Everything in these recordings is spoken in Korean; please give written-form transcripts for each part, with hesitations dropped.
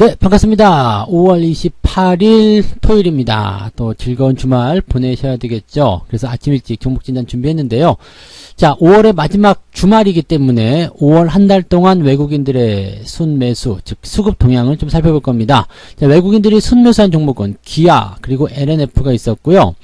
네, 반갑습니다. 5월 28일 토요일입니다. 또 즐거운 주말 보내셔야 되겠죠. 그래서 아침 일찍 종목진단 준비했는데요. 자, 5월의 마지막 주말이기 때문에 5월 한 달 동안 외국인들의 순매수, 즉 수급 동향을 좀 살펴볼 겁니다. 자, 외국인들이 순매수한 종목은 기아 그리고 LNF가 있었고요.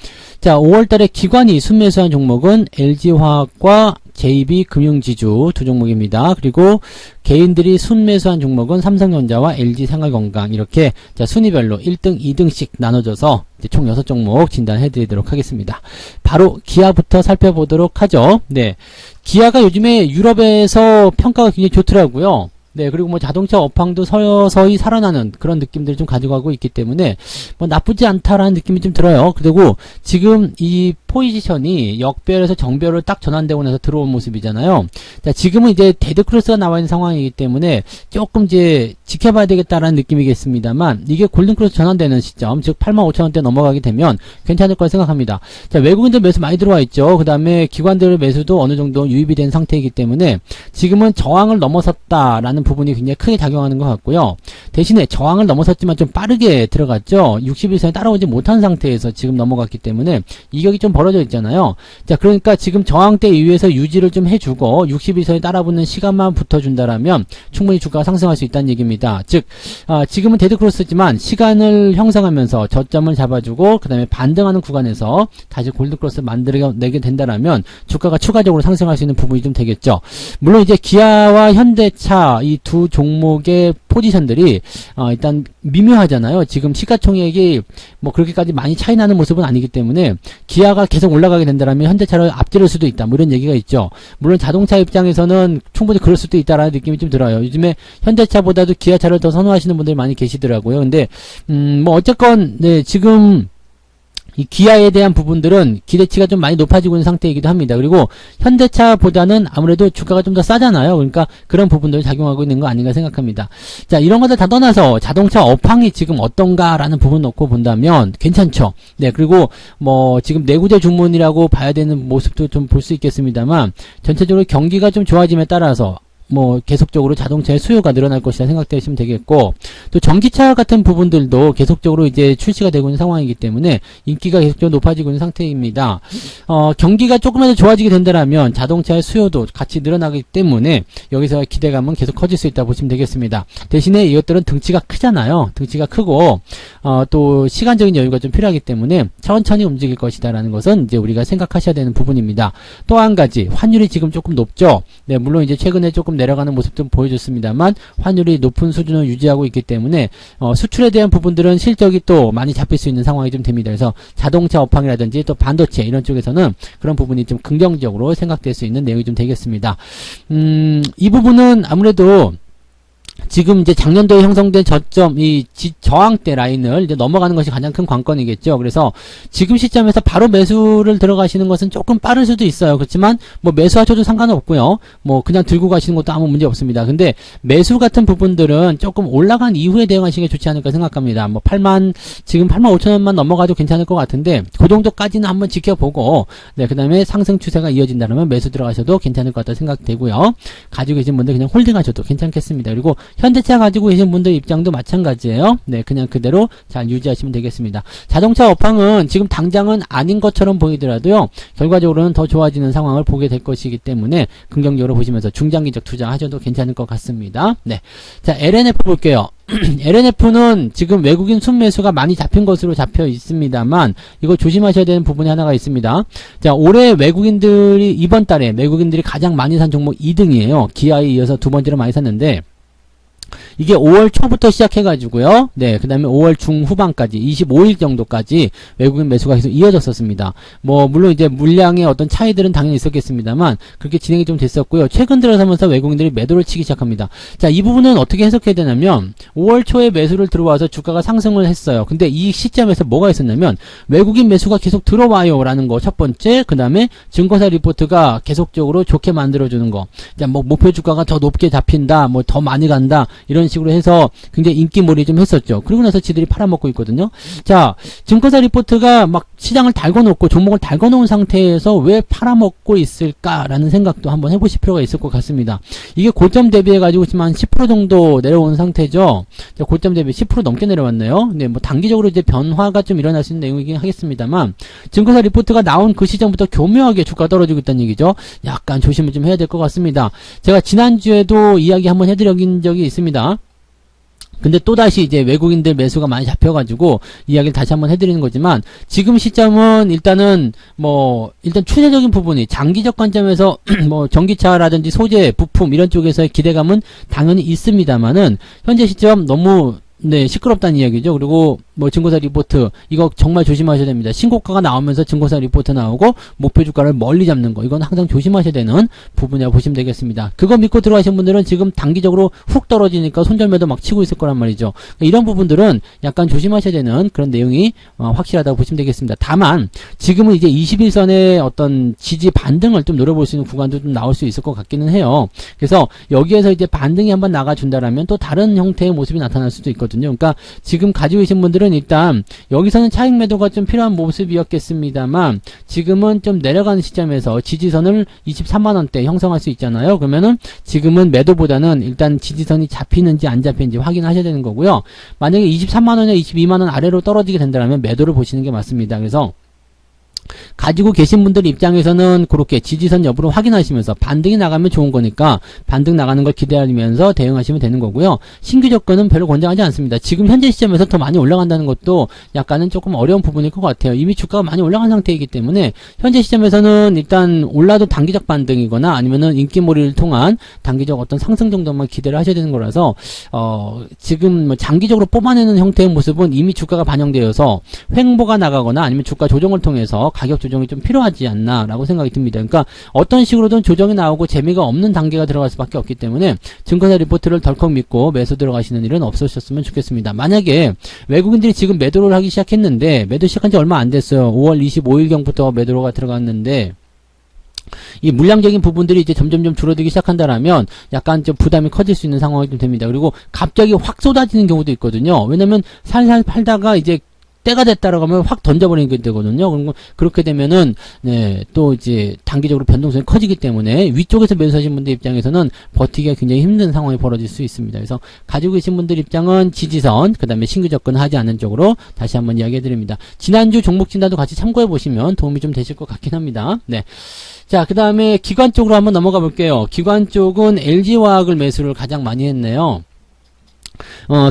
자, 5월 달에 기관이 순매수한 종목은 LG화학과 JB금융지주 두 종목입니다. 그리고 개인들이 순매수한 종목은 삼성전자와 LG생활건강 이렇게 자 순위별로 1등, 2등씩 나눠져서 이제 총 6종목 진단해드리도록 하겠습니다. 바로 기아부터 살펴보도록 하죠. 네, 기아가 요즘에 유럽에서 평가가 굉장히 좋더라고요. 네, 그리고 뭐 자동차 업황도 서서히 살아나는 그런 느낌들을 좀 가져가고 있기 때문에 뭐 나쁘지 않다라는 느낌이 좀 들어요. 그리고 지금 이 포지션이 역별에서 정별을 딱 전환되고 나서 들어온 모습이잖아요. 자, 지금은 이제 데드크로스가 나와 있는 상황이기 때문에 조금 이제 지켜봐야 되겠다라는 느낌이겠습니다만 이게 골든크로스 전환되는 시점, 즉 85,000원대 넘어가게 되면 괜찮을 거라 생각합니다. 자, 외국인들 매수 많이 들어와 있죠. 그 다음에 기관들 매수도 어느 정도 유입이 된 상태이기 때문에 지금은 저항을 넘어섰다라는 부분이 굉장히 크게 작용하는 것 같고요. 대신에 저항을 넘어섰지만 좀 빠르게 들어갔죠. 60일선에 따라오지 못한 상태에서 지금 넘어갔기 때문에 이격이 좀 벌어져 있잖아요. 자, 그러니까 지금 저항대 이후에서 유지를 좀 해주고 60일선에 따라붙는 시간만 붙어준다라면 충분히 주가가 상승할 수 있다는 얘기입니다. 즉 지금은 데드크로스지만 시간을 형성하면서 저점을 잡아주고 그 다음에 반등하는 구간에서 다시 골든크로스 만들어내게 된다라면 주가가 추가적으로 상승할 수 있는 부분이 좀 되겠죠. 물론 이제 기아와 현대차 이 두 종목의 포지션들이 일단 미묘하잖아요. 지금 시가총액이 뭐 그렇게까지 많이 차이 나는 모습은 아니기 때문에 기아가 계속 올라가게 된다면 현대차를 앞지를 수도 있다. 뭐 이런 얘기가 있죠. 물론 자동차 입장에서는 충분히 그럴 수도 있다라는 느낌이 좀 들어요. 요즘에 현대차보다도 기아차를 더 선호하시는 분들이 많이 계시더라고요. 근데 뭐 어쨌건 네, 지금 이 기아에 대한 부분들은 기대치가 좀 많이 높아지고 있는 상태이기도 합니다. 그리고 현대차보다는 아무래도 주가가 좀 더 싸잖아요. 그러니까 그런 부분들이 작용하고 있는 거 아닌가 생각합니다. 자, 이런 것들 다 떠나서 자동차 업황이 지금 어떤가라는 부분 놓고 본다면 괜찮죠. 네, 그리고 뭐 지금 내구재 주문이라고 봐야 되는 모습도 좀 볼 수 있겠습니다만 전체적으로 경기가 좀 좋아짐에 따라서 뭐 계속적으로 자동차의 수요가 늘어날 것이라 생각되시면 되겠고, 또 전기차 같은 부분들도 계속적으로 이제 출시가 되고 있는 상황이기 때문에 인기가 계속적으로 높아지고 있는 상태입니다. 경기가 조금만 더 좋아지게 된다면 자동차의 수요도 같이 늘어나기 때문에 여기서 기대감은 계속 커질 수 있다 보시면 되겠습니다. 대신에 이것들은 등치가 크잖아요. 등치가 크고 또 시간적인 여유가 좀 필요하기 때문에 천천히 움직일 것이다라는 것은 이제 우리가 생각하셔야 되는 부분입니다. 또 한 가지, 환율이 지금 조금 높죠. 네, 물론 이제 최근에 조금 내려가는 모습 좀 보여줬습니다만 환율이 높은 수준을 유지하고 있기 때문에 수출에 대한 부분들은 실적이 또 많이 잡힐 수 있는 상황이 좀 됩니다. 그래서 자동차 업황이라든지 또 반도체 이런 쪽에서는 그런 부분이 좀 긍정적으로 생각될 수 있는 내용이 좀 되겠습니다. 이 부분은 아무래도 지금 이제 작년도에 형성된 저점, 이 저항대 라인을 이제 넘어가는 것이 가장 큰 관건이겠죠. 그래서 지금 시점에서 바로 매수를 들어가시는 것은 조금 빠를 수도 있어요. 그렇지만 뭐 매수하셔도 상관은 없고요. 뭐 그냥 들고 가시는 것도 아무 문제 없습니다. 근데 매수 같은 부분들은 조금 올라간 이후에 대응하시는 게 좋지 않을까 생각합니다. 뭐 지금 85,000원만 넘어가도 괜찮을 것 같은데 그 정도까지는 한번 지켜보고, 네, 그 다음에 상승 추세가 이어진다면 매수 들어가셔도 괜찮을 것 같다 생각되고요. 가지고 계신 분들 그냥 홀딩하셔도 괜찮겠습니다. 그리고 현대차 가지고 계신 분들 입장도 마찬가지예요. 네, 그냥 그대로 잘 유지하시면 되겠습니다. 자동차 업황은 지금 당장은 아닌 것처럼 보이더라도요, 결과적으로는 더 좋아지는 상황을 보게 될 것이기 때문에 긍정적으로 보시면서 중장기적 투자하셔도 괜찮을 것 같습니다. 네, 자, LNF 볼게요. LNF는 지금 외국인 순매수가 많이 잡힌 것으로 잡혀 있습니다만 이거 조심하셔야 되는 부분이 하나가 있습니다. 자, 올해 이번 달에 외국인들이 가장 많이 산 종목 2등이에요. 기아에 이어서 두 번째로 많이 샀는데 이게 5월 초부터 시작해가지고요. 네, 그 다음에 5월 중후반까지 25일 정도까지 외국인 매수가 계속 이어졌었습니다. 뭐 물론 이제 물량의 어떤 차이들은 당연히 있었겠습니다만 그렇게 진행이 좀 됐었고요. 최근 들어서면서 외국인들이 매도를 치기 시작합니다. 자, 이 부분은 어떻게 해석해야 되냐면 5월 초에 매수를 들어와서 주가가 상승을 했어요. 근데 이 시점에서 뭐가 있었냐면 외국인 매수가 계속 들어와요 라는 거 첫 번째, 그 다음에 증거사 리포트가 계속적으로 좋게 만들어주는 거, 자, 뭐 목표 주가가 더 높게 잡힌다, 뭐 더 많이 간다, 이런 식으로 해서 굉장히 인기몰이 좀 했었죠. 그리고 나서 지들이 팔아먹고 있거든요. 자, 증권사 리포트가 막 시장을 달궈놓고 종목을 달궈놓은 상태에서 왜 팔아먹고 있을까라는 생각도 한번 해보실 필요가 있을 것 같습니다. 이게 고점 대비해가지고 지금 한 10% 정도 내려온 상태죠. 고점 대비 10% 넘게 내려왔네요. 네, 뭐 단기적으로 이제 변화가 좀 일어날 수 있는 내용이긴 하겠습니다만, 증권사 리포트가 나온 그 시점부터 교묘하게 주가가 떨어지고 있다는 얘기죠. 약간 조심을 좀 해야 될 것 같습니다. 제가 지난주에도 이야기 한번 해드린 적이 있습니다. 근데 또다시 이제 외국인들 매수가 많이 잡혀가지고 이야기를 다시 한번 해드리는 거지만, 지금 시점은 일단은 일단 추세적인 부분이 장기적 관점에서 전기차라든지 소재, 부품 이런 쪽에서의 기대감은 당연히 있습니다만은, 현재 시점 너무 시끄럽다는 이야기죠. 그리고 증권사 리포트 이거 정말 조심하셔야 됩니다. 신고가가 나오면서 증권사 리포트 나오고 목표 주가를 멀리 잡는 거, 이건 항상 조심하셔야 되는 부분이라고 보시면 되겠습니다. 그거 믿고 들어가신 분들은 지금 단기적으로 훅 떨어지니까 손절매도 막 치고 있을 거란 말이죠. 이런 부분들은 약간 조심하셔야 되는 그런 내용이 확실하다고 보시면 되겠습니다. 다만 지금은 이제 21선의 어떤 지지 반등을 좀 노려볼 수 있는 구간도 좀 나올 수 있을 것 같기는 해요. 그래서 여기에서 이제 반등이 한번 나가준다라면 또 다른 형태의 모습이 나타날 수도 있거든요. 그러니까 지금 가지고 계신 분들은 일단 여기서는 차익 매도가 좀 필요한 모습이었겠습니다만, 지금은 좀 내려가는 시점에서 지지선을 23만원대 형성할 수 있잖아요. 그러면은 지금은 매도보다는 일단 지지선이 잡히는지 안 잡히는지 확인하셔야 되는 거고요. 만약에 23만원에 22만원 아래로 떨어지게 된다면 매도를 보시는 게 맞습니다. 그래서 가지고 계신 분들 입장에서는 그렇게 지지선 여부를 확인하시면서 반등이 나가면 좋은 거니까 반등 나가는 걸 기대하면서 대응하시면 되는 거고요. 신규 접근은 별로 권장하지 않습니다. 지금 현재 시점에서 더 많이 올라간다는 것도 약간은 조금 어려운 부분일 것 같아요. 이미 주가가 많이 올라간 상태이기 때문에 현재 시점에서는 일단 올라도 단기적 반등이거나 아니면은 인기몰이를 통한 단기적 어떤 상승 정도만 기대를 하셔야 되는 거라서 지금 장기적으로 뽑아내는 형태의 모습은 이미 주가가 반영되어서 횡보가 나가거나 아니면 주가 조정을 통해서 가격 조정이 좀 필요하지 않나라고 생각이 듭니다. 그러니까 어떤 식으로든 조정이 나오고 재미가 없는 단계가 들어갈 수밖에 없기 때문에 증권사 리포트를 덜컥 믿고 매수 들어가시는 일은 없으셨으면 좋겠습니다. 만약에 외국인들이 지금 매도를 하기 시작했는데, 매도 시작한 지 얼마 안 됐어요. 5월 25일경부터 매도가 들어갔는데 이 물량적인 부분들이 이제 점점점 줄어들기 시작한다라면 약간 좀 부담이 커질 수 있는 상황이 좀 됩니다. 그리고 갑자기 확 쏟아지는 경우도 있거든요. 왜냐면 살살 팔다가 이제 때가 됐다라고 하면 확 던져버리는 게 되거든요. 그럼 그렇게 되면은 또 이제 단기적으로 변동성이 커지기 때문에 위쪽에서 매수하신 분들 입장에서는 버티기가 굉장히 힘든 상황이 벌어질 수 있습니다. 그래서 가지고 계신 분들 입장은 지지선, 그 다음에 신규 접근하지 않은 쪽으로 다시 한번 이야기해 드립니다. 지난주 종목 진단도 같이 참고해 보시면 도움이 좀 되실 것 같긴 합니다. 자, 그 다음에 기관 쪽으로 한번 넘어가 볼게요. 기관 쪽은 LG화학을 매수를 가장 많이 했네요.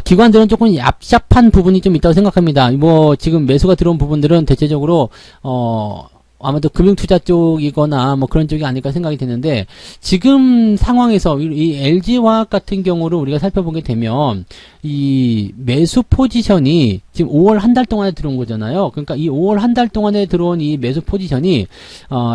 기관들은 조금 얍삽한 부분이 좀 있다고 생각합니다. 지금 매수가 들어온 부분들은 대체적으로, 아마도 금융투자 쪽이거나 그런 쪽이 아닐까 생각이 드는데, 지금 상황에서 이 LG화학 같은 경우를 우리가 살펴보게 되면, 이 매수 포지션이 지금 5월 한 달 동안에 들어온 거잖아요. 그러니까 이 5월 한 달 동안에 들어온 이 매수 포지션이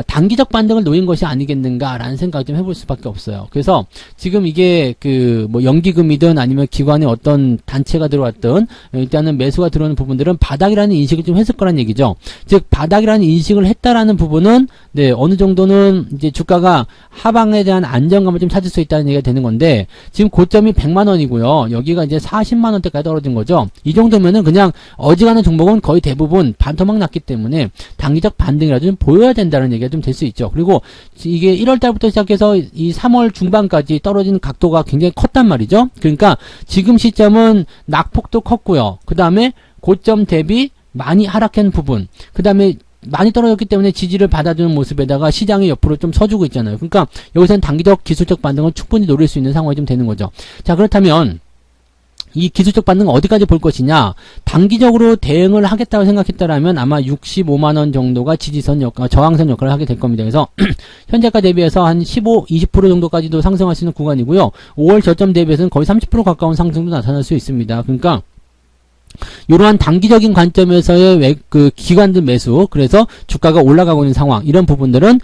단기적 반등을 노린 것이 아니겠는가라는 생각을 좀 해볼 수밖에 없어요. 그래서 지금 이게 연기금이든 아니면 기관의 어떤 단체가 들어왔든 일단은 매수가 들어오는 부분들은 바닥이라는 인식을 좀 했을 거란 얘기죠. 즉 바닥이라는 인식을 했다라는 부분은 어느 정도는 이제 주가가 하방에 대한 안정감을 좀 찾을 수 있다는 얘기가 되는 건데, 지금 고점이 100만 원이고요. 여기가 이제 40만 원대까지 떨어진 거죠. 이 정도면은 그냥 어지간한 종목은 거의 대부분 반토막 났기 때문에 단기적 반등이라도 좀 보여야 된다는 얘기가 좀 될 수 있죠. 그리고 이게 1월 달부터 시작해서 이 3월 중반까지 떨어진 각도가 굉장히 컸단 말이죠. 그러니까 지금 시점은 낙폭도 컸고요. 그 다음에 고점 대비 많이 하락한 부분, 그 다음에 많이 떨어졌기 때문에 지지를 받아주는 모습에다가 시장이 옆으로 좀 서주고 있잖아요. 그러니까 여기서는 단기적 기술적 반등을 충분히 노릴 수 있는 상황이 좀 되는 거죠. 자, 그렇다면 이 기술적 반등 어디까지 볼 것이냐, 단기적으로 대응을 하겠다고 생각했다라면 아마 65만원 정도가 지지선 저항선 역할을 하게 될 겁니다. 그래서 현재가 대비해서 한 15, 20% 정도까지도 상승할 수 있는 구간이고요. 5월 저점 대비해서는 거의 30% 가까운 상승도 나타날 수 있습니다. 그러니까 이러한 단기적인 관점에서의 기관들 매수, 그래서 주가가 올라가고 있는 상황, 이런 부분들은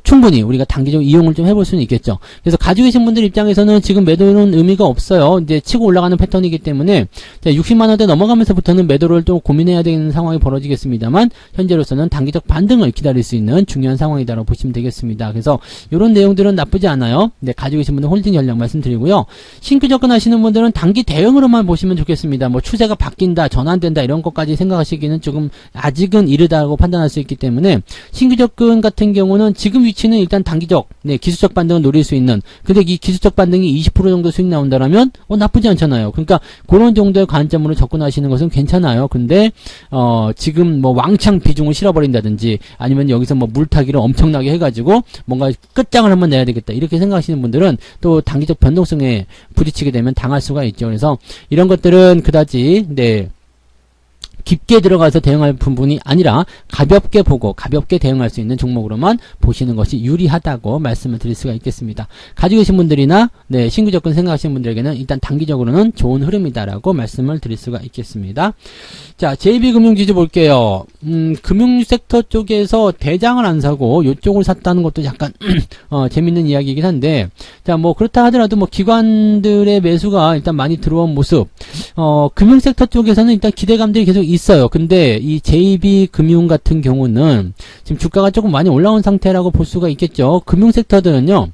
충분히 우리가 단기적으로 이용을 좀 해볼 수는 있겠죠. 그래서 가지고 계신 분들 입장에서는 지금 매도는 의미가 없어요. 이제 치고 올라가는 패턴이기 때문에 60만원대 넘어가면서부터는 매도를 좀 고민해야 되는 상황이 벌어지겠습니다만, 현재로서는 단기적 반등을 기다릴 수 있는 중요한 상황이다라고 보시면 되겠습니다. 그래서 이런 내용들은 나쁘지 않아요. 가지고 계신 분들 홀딩 전략 말씀드리고요. 신규 접근하시는 분들은 단기 대응으로만 보시면 좋겠습니다. 추세가 바뀐다, 전환된다 이런 것까지 생각하시기는 조금 아직은 이르다고 판단할 수 있기 때문에 신규 접근 같은 경우는 지금 위치는 일단 단기적, 기술적 반등을 노릴 수 있는, 근데 이 기술적 반등이 20% 정도 수익 나온다라면 나쁘지 않잖아요. 그러니까 그런 정도의 관점으로 접근하시는 것은 괜찮아요. 근데 지금 뭐 왕창 비중을 실어버린다든지 아니면 여기서 뭐 물타기를 엄청나게 해가지고 뭔가 끝장을 한번 내야 되겠다 이렇게 생각하시는 분들은 또 단기적 변동성에 부딪히게 되면 당할 수가 있죠. 그래서 이런 것들은 그다지 깊게 들어가서 대응할 부분이 아니라 가볍게 보고 가볍게 대응할 수 있는 종목으로만 보시는 것이 유리하다고 말씀을 드릴 수가 있겠습니다. 가지고 계신 분들이나 신규 접근 생각하시는 분들에게는 일단 단기적으로는 좋은 흐름이다라고 말씀을 드릴 수가 있겠습니다. 자, JB금융지주 볼게요. 금융 섹터 쪽에서 대장을 안 사고 이쪽을 샀다는 것도 약간 재밌는 이야기이긴 한데, 자, 뭐 그렇다 하더라도 뭐 기관들의 매수가 일단 많이 들어온 모습, 금융 섹터 쪽에서는 일단 기대감들이 계속 있어요. 근데 이 JB금융 같은 경우는 지금 주가가 조금 많이 올라온 상태라고 볼 수가 있겠죠. 금융 섹터들은요,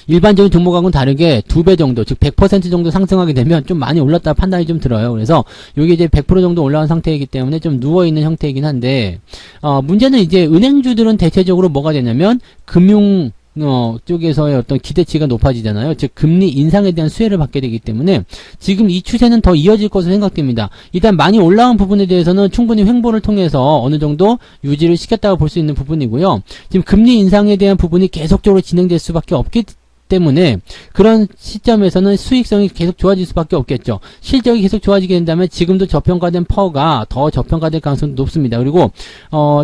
일반적인 종목하고는 다르게 2배 정도, 즉 100% 정도 상승하게 되면 좀 많이 올랐다 판단이 좀 들어요. 그래서 이게 이제 100% 정도 올라온 상태이기 때문에 좀 누워있는 형태이긴 한데, 문제는 이제 은행주들은 대체적으로 뭐가 되냐면 금융 쪽에서의 어떤 기대치가 높아지잖아요. 즉 금리 인상에 대한 수혜를 받게 되기 때문에 지금 이 추세는 더 이어질 것으로 생각됩니다. 일단 많이 올라온 부분에 대해서는 충분히 횡보를 통해서 어느 정도 유지를 시켰다고 볼 수 있는 부분이고요. 지금 금리 인상에 대한 부분이 계속적으로 진행될 수밖에 없기 때문에 그런 시점에서는 수익성이 계속 좋아질 수밖에 없겠죠. 실적이 계속 좋아지게 된다면 지금도 저평가된 퍼가 더 저평가될 가능성도 높습니다. 그리고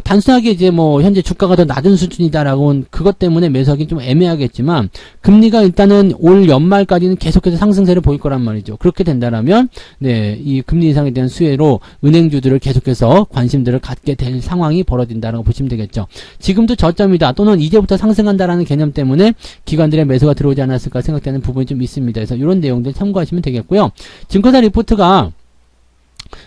단순하게 이제 뭐 현재 주가가 더 낮은 수준이다라고 그것 때문에 매수하기는 좀 애매하겠지만 금리가 일단은 올 연말까지는 계속해서 상승세를 보일 거란 말이죠. 그렇게 된다라면 이 금리 인상에 대한 수혜로 은행주들을 계속해서 관심들을 갖게 될 상황이 벌어진다라고 보시면 되겠죠. 지금도 저점이다 또는 이제부터 상승한다라는 개념 때문에 기관들의 매수가 들어오지 않았을까 생각되는 부분이 좀 있습니다. 그래서 이런 내용들 참고하시면 되겠고요. 증권사 리포트가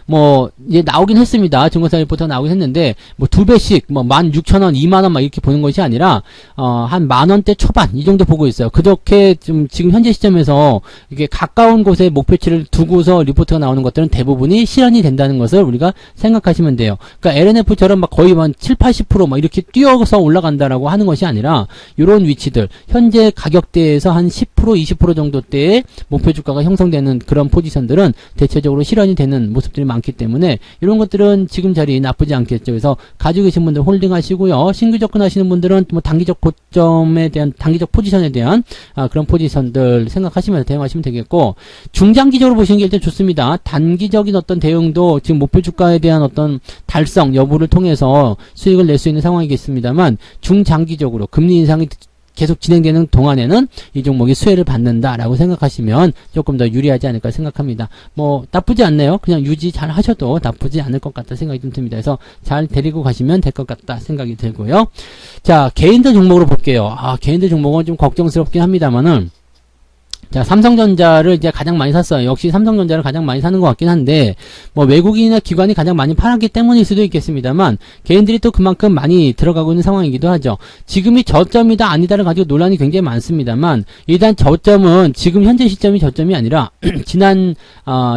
뭐 이제 나오긴 했습니다. 증권사 리포트가 나오긴 했는데 뭐 2배씩 뭐 16,000원, 2만원 막 이렇게 보는 것이 아니라 한 만원대 초반 이 정도 보고 있어요. 그렇게 좀 지금 현재 시점에서 이게 가까운 곳에 목표치를 두고서 리포트가 나오는 것들은 대부분이 실현이 된다는 것을 우리가 생각하시면 돼요. 그러니까 LNF처럼 막 거의 한 7, 80% 막 이렇게 뛰어서 올라간다라고 하는 것이 아니라 이런 위치들 현재 가격대에서 한 10%, 20% 정도대의 목표 주가가 형성되는 그런 포지션들은 대체적으로 실현이 되는 모습들이 많기 때문에 이런 것들은 지금 자리 나쁘지 않겠죠. 그래서 가지고 계신 분들 홀딩 하시고요. 신규 접근하시는 분들은 뭐 단기적 고점에 대한 단기적 포지션에 대한 그런 포지션들 생각하시면서 대응하시면 되겠고, 중장기적으로 보시는 게 일단 좋습니다. 단기적인 어떤 대응도 지금 목표 주가에 대한 어떤 달성 여부를 통해서 수익을 낼 수 있는 상황이겠습니다만, 중장기적으로 금리 인상이 계속 진행되는 동안에는 이 종목이 수혜를 받는다라고 생각하시면 조금 더 유리하지 않을까 생각합니다. 뭐 나쁘지 않네요. 그냥 유지 잘 하셔도 나쁘지 않을 것 같다 생각이 좀 듭니다. 그래서 잘 데리고 가시면 될 것 같다 생각이 들고요. 자, 개인들 종목으로 볼게요. 개인들 종목은 좀 걱정스럽긴 합니다만은, 자, 삼성전자를 이제 가장 많이 샀어요. 역시 삼성전자를 가장 많이 사는 것 같긴 한데, 뭐 외국인이나 기관이 가장 많이 팔았기 때문일 수도 있겠습니다만, 개인들이 또 그만큼 많이 들어가고 있는 상황이기도 하죠. 지금이 저점이다 아니다를 가지고 논란이 굉장히 많습니다만, 일단 저점은 지금 현재 시점이 저점이 아니라 지난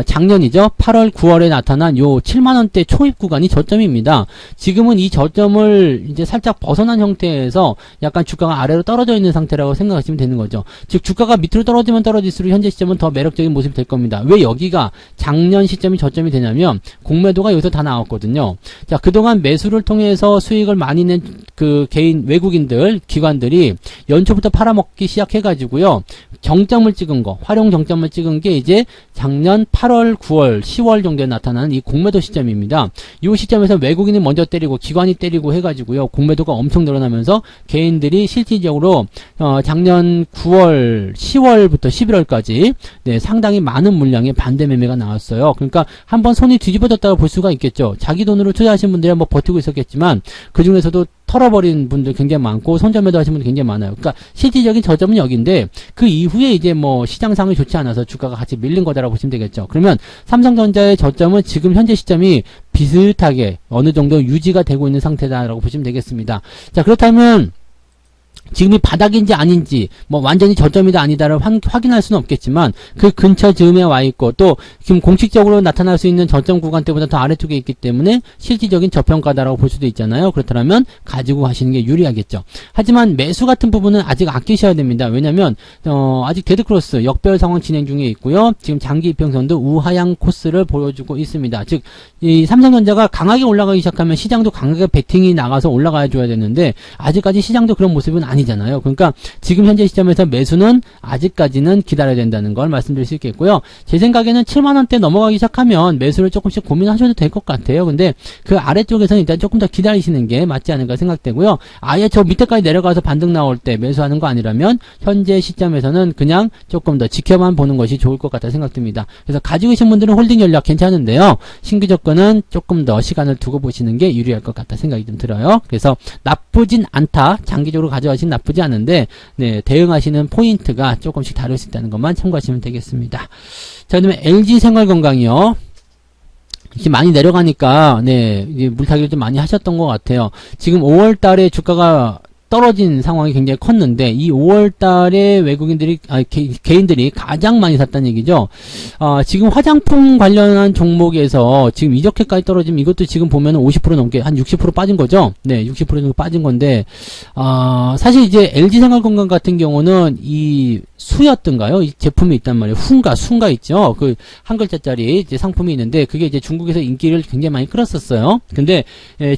작년이죠. 8월, 9월에 나타난 요 7만원대 초입 구간이 저점입니다. 지금은 이 저점을 이제 살짝 벗어난 형태에서 약간 주가가 아래로 떨어져 있는 상태라고 생각하시면 되는 거죠. 즉 주가가 밑으로 떨어질수록 현재 시점은 더 매력적인 모습이 될 겁니다. 왜 여기가 작년 시점이 저점이 되냐면 공매도가 여기서 다 나왔거든요. 자, 그동안 매수를 통해서 수익을 많이 낸 그 개인 외국인들 기관들이 연초부터 팔아먹기 시작해가지고요. 정점을 찍은 거, 활용 정점을 찍은 게 이제 작년 8월, 9월, 10월 정도에 나타나는 이 공매도 시점입니다. 이 시점에서 외국인이 먼저 때리고 기관이 때리고 해가지고요. 공매도가 엄청 늘어나면서 개인들이 실질적으로 작년 9월, 10월부터 11월까지 상당히 많은 물량의 반대 매매가 나왔어요. 그러니까 한번 손이 뒤집어졌다고 볼 수가 있겠죠. 자기 돈으로 투자하신 분들이 한번 버티고 있었겠지만 그 중에서도 털어버린 분들 굉장히 많고 손절매도 하신 분들 굉장히 많아요. 그러니까 실질적인 저점은 여기인데 그 이후에 이제 뭐 시장 상황이 좋지 않아서 주가가 같이 밀린 거다라고 보시면 되겠죠. 그러면 삼성전자의 저점은 지금 현재 시점이 비슷하게 어느 정도 유지가 되고 있는 상태다라고 보시면 되겠습니다. 자, 그렇다면 지금이 바닥인지 아닌지 뭐 완전히 저점이다 아니다를 확인할 수는 없겠지만 그 근처 즈음에 와 있고 또 지금 공식적으로 나타날 수 있는 저점 구간대보다 더 아래쪽에 있기 때문에 실질적인 저평가다라고 볼 수도 있잖아요. 그렇다면 가지고 가시는 게 유리하겠죠. 하지만 매수 같은 부분은 아직 아끼셔야 됩니다. 왜냐하면 아직 데드크로스 역별 상황 진행 중에 있고요. 지금 장기 이평선도 우하향 코스를 보여주고 있습니다. 즉 이 삼성전자가 강하게 올라가기 시작하면 시장도 강하게 베팅이 나가서 올라가야 줘야 되는데 아직까지 시장도 그런 모습은 아니잖아요. 그러니까 지금 현재 시점에서 매수는 아직까지는 기다려야 된다는 걸 말씀드릴 수 있겠고요. 제 생각에는 7만원대 넘어가기 시작하면 매수를 조금씩 고민하셔도 될 것 같아요. 근데 그 아래쪽에서는 일단 조금 더 기다리시는 게 맞지 않을까 생각되고요. 아예 저 밑에까지 내려가서 반등 나올 때 매수하는 거 아니라면 현재 시점에서는 그냥 조금 더 지켜만 보는 것이 좋을 것 같다 생각됩니다. 그래서 가지고 계신 분들은 홀딩 전략 괜찮은데요. 신규 조건은 조금 더 시간을 두고 보시는 게 유리할 것 같다 생각이 좀 들어요. 그래서 나쁘진 않다. 장기적으로 가져가시면 나쁘지 않은데 네, 대응하시는 포인트가 조금씩 다를 수 있다는 것만 참고하시면 되겠습니다. 자, 그다음에 LG생활건강이요. 이렇게 많이 내려가니까 네, 이제 물타기를 좀 많이 하셨던 것 같아요. 지금 5월 달에 주가가 떨어진 상황이 굉장히 컸는데 이 5월 달에 외국인들이 개인들이 가장 많이 샀다는 얘기죠. 지금 화장품 관련한 종목에서 지금 이렇게까지 떨어지면 이것도 지금 보면 50% 넘게 한 60% 빠진 거죠. 네, 60% 정도 빠진 건데 사실 이제 LG생활건강 같은 경우는 이 수였던가요? 이 제품이 있단 말이에요. 순가 있죠. 그 한 글자짜리 이제 상품이 있는데 그게 이제 중국에서 인기를 굉장히 많이 끌었었어요. 근데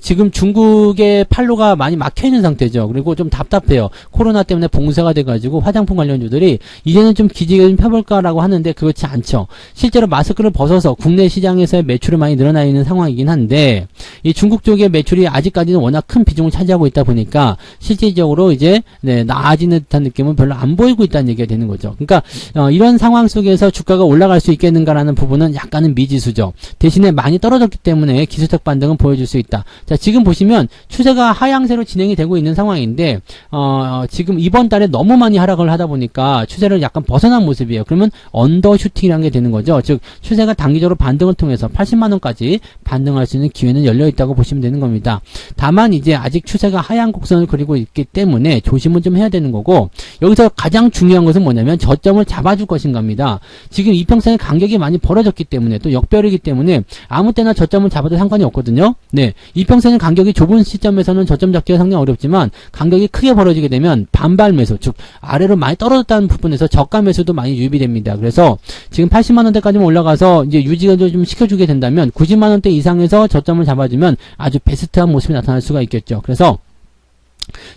지금 중국의 판로가 많이 막혀 있는 상태죠. 그리고 좀 답답해요. 코로나 때문에 봉쇄가 돼가지고 화장품 관련주들이 이제는 좀 기지개 좀 펴볼까라고 하는데 그렇지 않죠. 실제로 마스크를 벗어서 국내 시장에서의 매출이 많이 늘어나 있는 상황이긴 한데 이 중국 쪽의 매출이 아직까지는 워낙 큰 비중을 차지하고 있다 보니까 실질적으로 이제 나아지는 듯한 느낌은 별로 안 보이고 있다는 얘기가 되는 거죠. 그러니까 이런 상황 속에서 주가가 올라갈 수 있겠는가라는 부분은 약간은 미지수죠. 대신에 많이 떨어졌기 때문에 기술적 반등은 보여줄 수 있다. 자, 지금 보시면 추세가 하향세로 진행이 되고 있는 상황인데 지금 이번 달에 너무 많이 하락을 하다 보니까 추세를 약간 벗어난 모습이에요. 그러면 언더슈팅이라는 게 되는 거죠. 즉 추세가 단기적으로 반등을 통해서 80만원까지 반등할 수 있는 기회는 열려있다고 보시면 되는 겁니다. 다만 이제 아직 추세가 하향 곡선을 그리고 있기 때문에 조심은 좀 해야 되는 거고 여기서 가장 중요한 것은 뭐냐면 저점을 잡아줄 것인가입니다. 지금 이평선의 간격이 많이 벌어졌기 때문에 또 역별이기 때문에 아무 때나 저점을 잡아도 상관이 없거든요. 네, 이평선의 간격이 좁은 시점에서는 저점 잡기가 상당히 어렵지만 간격이 크게 벌어지게 되면 반발 매수, 즉 아래로 많이 떨어졌다는 부분에서 저가 매수도 많이 유입이 됩니다. 그래서 지금 80만원대까지만 올라가서 이제 유지가 좀 시켜주게 된다면 90만원대 이상에서 저점을 잡아주면 아주 베스트한 모습이 나타날 수가 있겠죠. 그래서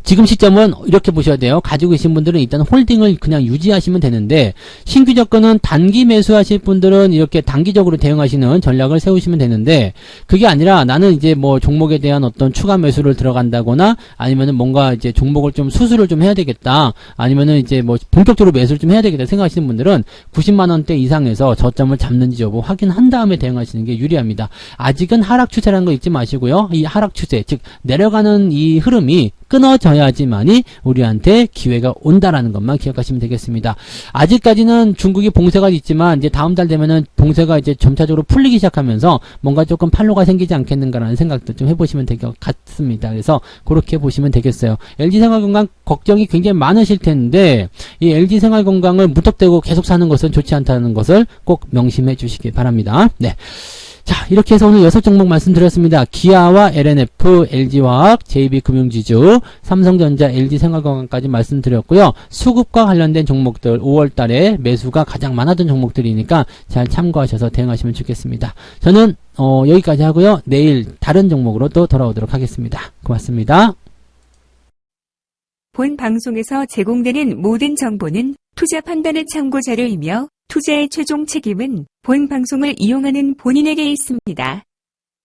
지금 시점은 이렇게 보셔야 돼요. 가지고 계신 분들은 일단 홀딩을 그냥 유지하시면 되는데 신규 접근은 단기 매수하실 분들은 이렇게 단기적으로 대응하시는 전략을 세우시면 되는데 그게 아니라 나는 이제 뭐 종목에 대한 어떤 추가 매수를 들어간다거나 아니면은 뭔가 이제 종목을 좀 수술을 좀 해야 되겠다 아니면은 이제 뭐 본격적으로 매수를 좀 해야 되겠다 생각하시는 분들은 90만원대 이상에서 저점을 잡는지 여부 확인한 다음에 대응하시는 게 유리합니다. 아직은 하락 추세라는 거 잊지 마시고요. 이 하락 추세, 즉 내려가는 이 흐름이 끊어져야지만이 우리한테 기회가 온다라는 것만 기억하시면 되겠습니다. 아직까지는 중국이 봉쇄가 있지만 이제 다음 달 되면은 봉쇄가 이제 점차적으로 풀리기 시작하면서 뭔가 조금 판로가 생기지 않겠는가라는 생각도 좀 해보시면 될 것 같습니다. 그래서 그렇게 보시면 되겠어요. LG생활건강 걱정이 굉장히 많으실 텐데 이 LG생활건강을 무턱대고 계속 사는 것은 좋지 않다는 것을 꼭 명심해 주시기 바랍니다. 네. 자, 이렇게 해서 오늘 6종목 말씀드렸습니다. 기아와 LNF, LG화학, JB금융지주, 삼성전자, LG생활건강까지 말씀드렸고요. 수급과 관련된 종목들 5월달에 매수가 가장 많았던 종목들이니까 잘 참고하셔서 대응하시면 좋겠습니다. 저는 여기까지 하고요. 내일 다른 종목으로 또 돌아오도록 하겠습니다. 고맙습니다. 본 방송에서 제공되는 모든 정보는 투자 판단의 참고 자료이며 투자의 최종 책임은 본 방송을 이용하는 본인에게 있습니다.